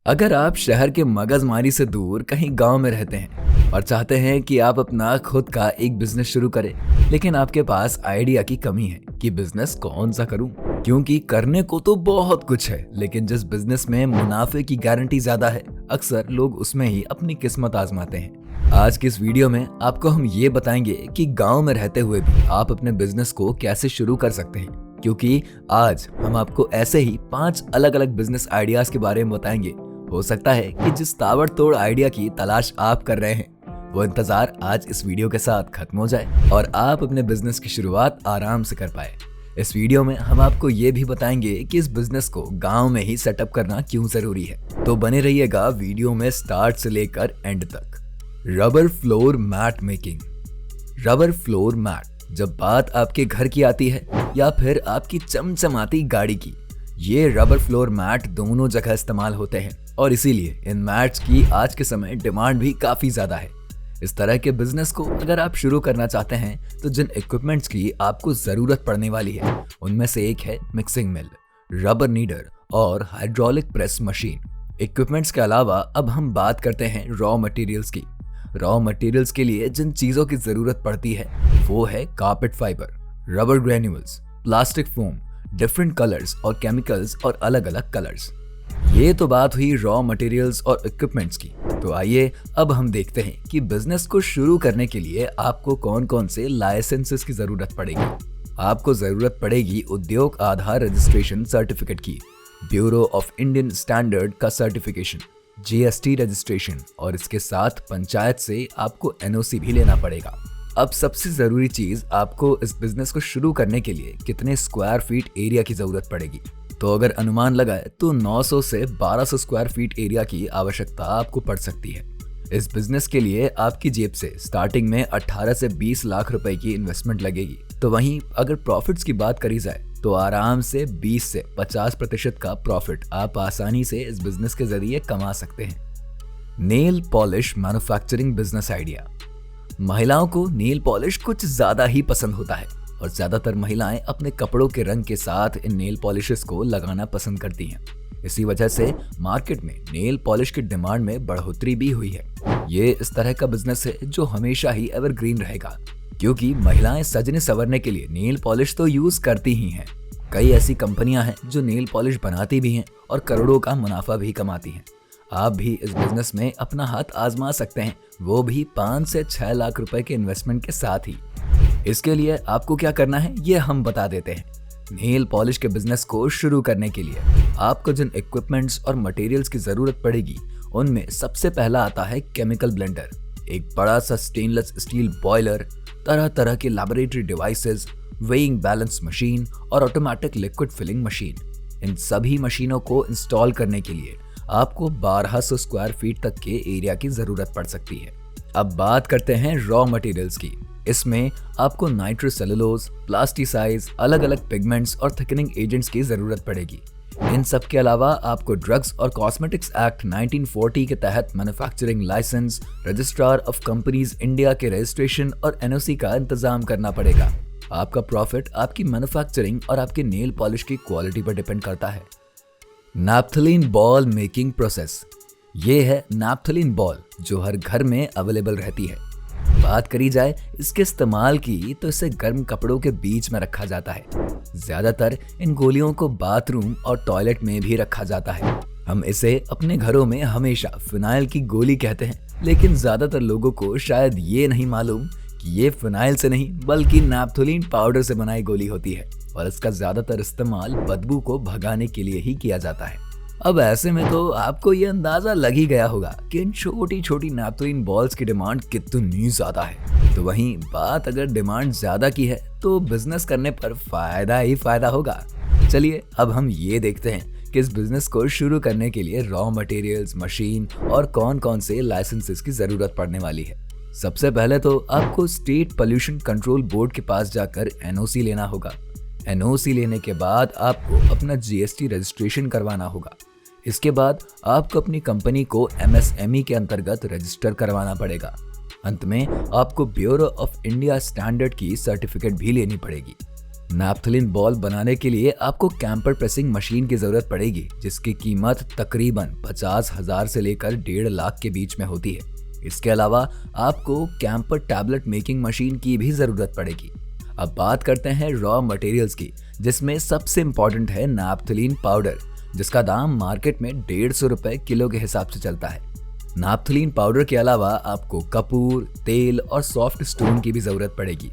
अगर आप शहर के मगजमारी से दूर कहीं गांव में रहते हैं और चाहते हैं कि आप अपना खुद का एक बिजनेस शुरू करें, लेकिन आपके पास आइडिया की कमी है कि बिजनेस कौन सा करूं, क्योंकि करने को तो बहुत कुछ है, लेकिन जिस बिजनेस में मुनाफे की गारंटी ज्यादा है, अक्सर लोग उसमें ही अपनी किस्मत आजमाते हैं। आज की इस वीडियो में आपको हम ये बताएंगे कि गांव में रहते हुए भी आप अपने बिजनेस को कैसे शुरू कर सकते हैं, क्योंकि आज हम आपको ऐसे ही 5 अलग अलग बिजनेस आइडियाज के बारे में बताएंगे। हो सकता है कि जिस ताबड़तोड़ आइडिया की तलाश आप कर रहे हैं, वो इंतजार आज इस वीडियो के साथ खत्म हो जाए और आप अपने बिजनेस की शुरुआत आराम से कर पाए। इस वीडियो में हम आपको ये भी बताएंगे कि इस बिजनेस को गांव में ही सेटअप करना क्यों जरूरी है। तो बने रहिएगा वीडियो में स्टार्ट से लेकर एंड तक। Rubber floor mat making. Rubber floor mat जब बात आपके घर की आती है या फिर आपकी चमचमाती गाड़ी की, ये रबर फ्लोर मैट दोनों जगह इस्तेमाल होते हैं और इसीलिए इन मैट्स की आज के समय डिमांड भी काफी ज्यादा है। इस तरह के बिजनेस को अगर आप शुरू करना चाहते हैं तो जिन इक्विपमेंट्स की आपको जरूरत पड़ने वाली है, उनमें से एक है मिक्सिंग मिल, रबर नीडर और हाइड्रोलिक प्रेस मशीन। इक्विपमेंट्स के अलावा अब हम बात करते हैं रॉ मटेरियल्स की। रॉ मटेरियल्स के लिए जिन चीजों की जरूरत पड़ती है वो है carpet fibre, rubber granules, plastic foam, different colours और केमिकल्स और अलग अलग कलर्स। ये तो बात हुई रॉ मटेरियल्स और इक्विपमेंट्स की। तो आइए अब हम देखते हैं कि बिजनेस को शुरू करने के लिए आपको कौन कौन से लाइसेंसेस की जरूरत पड़ेगी। आपको जरूरत पड़ेगी उद्योग आधार रजिस्ट्रेशन सर्टिफिकेट की, ब्यूरो ऑफ इंडियन स्टैंडर्ड का सर्टिफिकेशन, जीएसटी रजिस्ट्रेशन और इसके साथ पंचायत से आपको एनओसी भी लेना पड़ेगा। अब सबसे जरूरी चीज, आपको इस बिजनेस को शुरू करने के लिए कितने स्क्वायर फीट एरिया की जरूरत पड़ेगी। तो अगर अनुमान लगाए तो 900 से 1200 स्क्वायर फीट एरिया की आवश्यकता आपको पड़ सकती है। इस बिजनेस के लिए आपकी जेब से स्टार्टिंग में 18 से 20 लाख रुपए की इन्वेस्टमेंट लगेगी। तो वहीं अगर प्रॉफिट्स की बात करी जाए तो आराम से 20 से 50% का प्रॉफिट आप आसानी से इस बिजनेस के जरिए कमा सकते हैं। Nail polish manufacturing business idea. महिलाओं को नेल पॉलिश कुछ ज्यादा ही पसंद होता है और ज्यादातर महिलाएं अपने कपड़ों के रंग के साथ इन नेल पॉलिशेस को लगाना पसंद करती हैं। इसी वजह से मार्केट में नेल पॉलिश की डिमांड में बढ़ोतरी भी हुई है। ये इस तरह का बिजनेस है जो हमेशा ही एवरग्रीन रहेगा, क्योंकि महिलाएं सजने संवरने के लिए नेल पॉलिश तो यूज करती ही हैं। कई ऐसी कंपनियां हैं जो नेल पॉलिश बनाती भी हैं और करोड़ों का मुनाफा भी कमाती हैं। आप भी इस बिजनेस में अपना हाथ आजमा सकते हैं, वो भी 5 से 6 लाख रुपए के इन्वेस्टमेंट के साथ ही। इसके लिए आपको क्या करना है ये हम बता देते हैं। नेल पॉलिश के बिजनेस को शुरू करने के लिए आपको जिन इक्विपमेंट्स और मटेरियल्स की जरूरत पड़ेगी, उनमें सबसे पहला आता है केमिकल ब्लेंडर, एक बड़ा सा स्टेनलेस स्टील बॉयलर, तरह तरह के laboratory devices, weighing balance machine और ऑटोमेटिक लिक्विड फिलिंग मशीन। इन सभी मशीनों को इंस्टॉल करने के लिए आपको 1200 स्क्वायर फीट तक के एरिया की जरूरत पड़ सकती है। अब बात करते हैं रॉ मटेरियल्स की। इसमें आपको नाइट्रोसेलुलोज, प्लास्टिसाइज, अलग अलग पिगमेंट्स और थिकनिंग एजेंट्स की जरूरत पड़ेगी। इन सब के अलावा आपको ड्रग्स और कॉस्मेटिक्स एक्ट 1940 के तहत manufacturing licence, registrar of companies India के रजिस्ट्रेशन और एनओसी का इंतजाम करना पड़ेगा। आपका प्रॉफिट आपकी मैन्युफैक्चरिंग और आपके नेल पॉलिश की क्वालिटी पर डिपेंड करता है। Naphthalene ball making process. ये है नैप्थलीन बॉल जो हर घर में अवेलेबल रहती है। बात करी जाए इसके इस्तेमाल की तो इसे गर्म कपड़ों के बीच में रखा जाता है। ज्यादातर इन गोलियों को बाथरूम और टॉयलेट में भी रखा जाता है। हम इसे अपने घरों में हमेशा फिनाइल की गोली कहते हैं, लेकिन ज्यादातर लोगों को शायद ये नहीं मालूम कि ये फिनाइल से नहीं बल्कि नैप्थलीन पाउडर से बनाई गोली होती है और इसका ज्यादातर इस्तेमाल बदबू को भगाने के लिए ही किया जाता है। अब ऐसे में तो आपको ये अंदाजा लग ही गया होगा कि इन छोटी छोटी नैप्थलीन बॉल्स की डिमांड कितनी ज्यादा है। तो वहीं बात अगर डिमांड ज्यादा की है तो बिजनेस करने पर फायदा ही फायदा होगा। चलिए अब हम ये देखते हैं कि इस बिजनेस को शुरू करने के लिए रॉ मटेरियल्स, मशीन और कौन कौन से लाइसेंसेस की जरूरत पड़ने वाली है। सबसे पहले तो आपको स्टेट पोल्यूशन कंट्रोल बोर्ड के पास जाकर एनओसी लेना होगा। एनओसी लेने के बाद आपको अपना जीएसटी रजिस्ट्रेशन करवाना होगा। इसके बाद आपको अपनी कंपनी को एमएसएमई के अंतर्गत रजिस्टर करवाना पड़ेगा। अंत में आपको ब्यूरो ऑफ इंडिया स्टैंडर्ड की सर्टिफिकेट भी लेनी पड़ेगी। नैप्थलीन बॉल बनाने के लिए आपको कैंपर प्रेसिंग मशीन की जरूरत पड़ेगी, जिसकी कीमत तकरीबन 50,000 से लेकर 1.5 लाख के बीच में होती है। इसके अलावा आपको कैंपर टैबलेट मेकिंग मशीन की भी जरूरत पड़ेगी। अब बात करते हैं रॉ मटेरियल्स की, जिसमें सबसे इम्पोर्टेंट है नैप्थलीन पाउडर, जिसका दाम मार्केट में 150 रुपए किलो के हिसाब से चलता है। नैप्थलीन पाउडर के अलावा आपको कपूर, तेल और सॉफ्ट स्टोन की भी जरूरत पड़ेगी।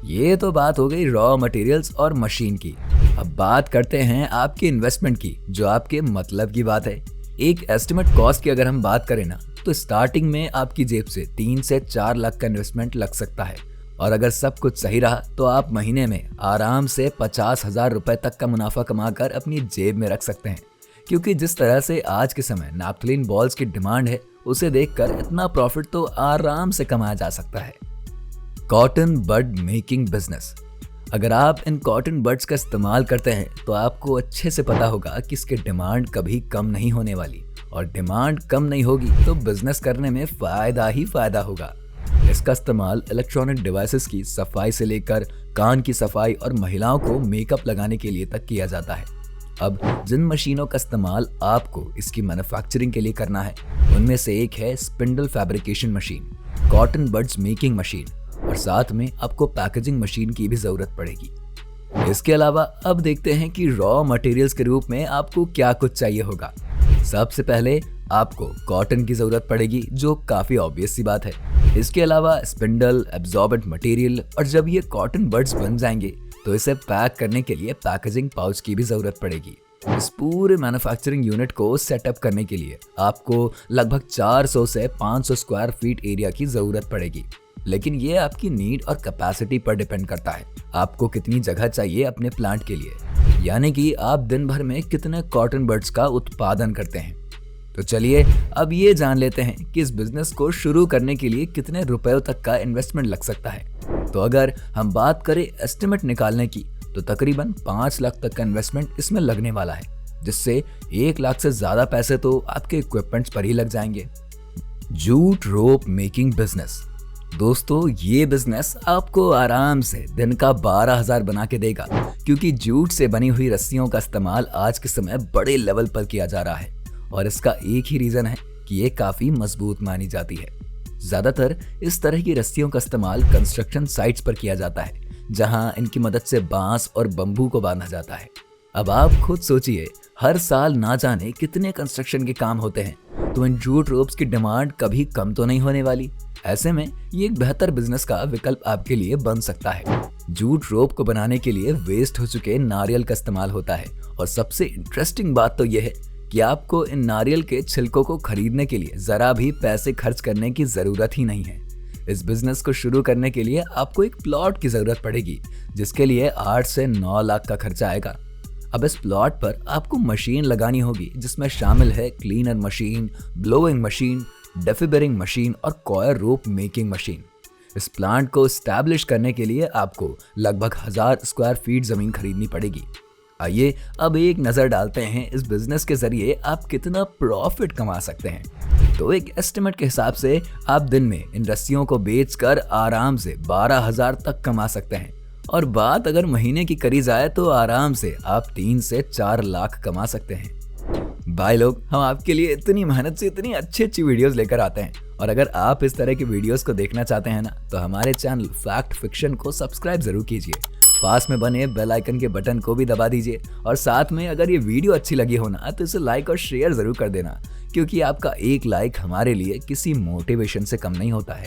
ये तो बात हो गई रॉ मटेरियल्स और मशीन की। अब बात करते हैं आपकी इन्वेस्टमेंट की, जो आपके मतलब की बात है। एक एस्टिमेट कॉस्ट की अगर हम बात करें ना, तो स्टार्टिंग में आपकी जेब से 3 से 4 लाख का इन्वेस्टमेंट लग सकता है, और अगर सब कुछ सही रहा तो आप महीने में आराम से 50,000 रुपए तक का मुनाफा कमाकर अपनी जेब में रख सकते हैं। क्योंकि जिस तरह से आज के समय नैप्थलीन बॉल्स की डिमांड है, उसे देखकर इतना प्रॉफिट तो आराम से कमाया जा सकता है। कॉटन बड मेकिंग बिजनेस। अगर आप इन कॉटन बड्स का इस्तेमाल करते हैं तो आपको अच्छे से पता होगा कि इसकी डिमांड कभी कम नहीं होने वाली, और डिमांड कम नहीं होगी तो बिजनेस करने में फायदा ही फायदा होगा। इसका इस्तेमाल इलेक्ट्रॉनिक डिवाइसेस की सफाई से लेकर कान की सफाई और महिलाओं को मेकअप लगाने के लिए तक किया जाता है। अब जिन मशीनों का इस्तेमाल आपको इसकी मैन्युफैक्चरिंग के लिए करना है, उनमें से एक है spindle fabrication machine, cotton buds making machine, और साथ में आपको पैकेजिंग मशीन की भी जरूरत पड़ेगी। इसके अलावा अब देखते हैं कि रॉ मटेरियल्स के रूप में आपको क्या कुछ चाहिए होगा। सबसे पहले आपको कॉटन की जरूरत पड़ेगी, जो काफी ऑब्वियस सी बात है। इसके अलावा स्पिंडल, एब्जॉर्बेंट मटेरियल, और जब ये कॉटन बड्स बन जाएंगे तो इसे पैक करने के लिए पैकेजिंग पाउच की भी जरूरत पड़ेगी। इस पूरे मैन्युफैक्चरिंग यूनिट को सेटअप करने के लिए आपको लगभग 400 से 500 स्क्वायर फीट एरिया की जरूरत पड़ेगी, लेकिन ये आपकी नीड और कैपेसिटी पर डिपेंड करता है। आपको कितनी जगह चाहिए अपने प्लांट के लिए, यानी कि आप दिन भर में कितने कॉटन बड्स का उत्पादन करते हैं। तो चलिए अब ये जान लेते हैं कि इस बिजनेस को शुरू करने के लिए कितने रुपयों तक का इन्वेस्टमेंट लग सकता है। तो अगर हम बात करें एस्टिमेट निकालने की, तो तकरीबन 5 लाख तक का इन्वेस्टमेंट इसमें लगने वाला है, जिससे 1 लाख से ज्यादा पैसे तो आपके इक्विपमेंट्स पर ही लग जाएंगे। जूट रोप मेकिंग बिजनेस। दोस्तों, ये बिजनेस आपको आराम से दिन का 12,000 बना के देगा, क्योंकि जूट से बनी हुई रस्सियों का इस्तेमाल आज के समय बड़े लेवल पर किया जा रहा है, और इसका एक ही रीजन है कि ये काफी मजबूत मानी जाती है। ज्यादातर इस तरह की रस्सियों का इस्तेमाल कंस्ट्रक्शन साइट्स पर किया जाता है, जहां इनकी मदद से बांस और बम्बू को बांधा जाता है। अब आप खुद सोचिए, हर साल ना जाने कितने कंस्ट्रक्शन के काम होते हैं, तो इन जूट रोप्स की डिमांड कभी कम तो नहीं होने वाली। ऐसे में ये एक बेहतर बिजनेस का विकल्प आपके लिए बन सकता है। जूट रोप को बनाने के लिए वेस्ट हो चुके नारियल का इस्तेमाल होता है, और सबसे इंटरेस्टिंग बात तो यह है कि आपको इन नारियल के छिलकों को खरीदने के लिए जरा भी पैसे खर्च करने की जरूरत ही नहीं है। इस बिजनेस को शुरू करने के लिए आपको एक प्लॉट की जरूरत पड़ेगी, जिसके लिए 8 से 9 लाख का खर्चा आएगा। अब इस प्लॉट पर आपको मशीन लगानी होगी, जिसमें शामिल है cleaner machine, blowing machine, defibering machine और कॉयर रोप मेकिंग मशीन। इस प्लांट को स्टैब्लिश करने के लिए आपको लगभग 1000 स्क्वायर फीट जमीन खरीदनी पड़ेगी। आइए अब एक नजर डालते हैं इस बिजनेस के जरिए आप कितना प्रॉफिट कमा सकते हैं। तो एक एस्टिमेट के हिसाब से आप दिन में इन रस्सियों को बेचकर आराम से 12,000 तक कमा सकते हैं, और बात अगर महीने की करी जाए तो आराम से आप 3 से 4 लाख कमा सकते हैं। भाई लोग, हम आपके लिए इतनी मेहनत से इतनी अच्छी वीडियोस लेकर आते हैं, और अगर आप इस तरह की वीडियोस को देखना चाहते हैं ना, तो हमारे चैनल फैक्ट फिक्शन को सब्सक्राइब जरूर कीजिए। पास में बने बेल आइकन के बटन को भी दबा दीजिए, और साथ में अगर ये वीडियो अच्छी लगी हो ना, तो इसे लाइक और शेयर जरूर कर देना, क्योंकि आपका एक लाइक हमारे लिए किसी मोटिवेशन से कम नहीं होता है।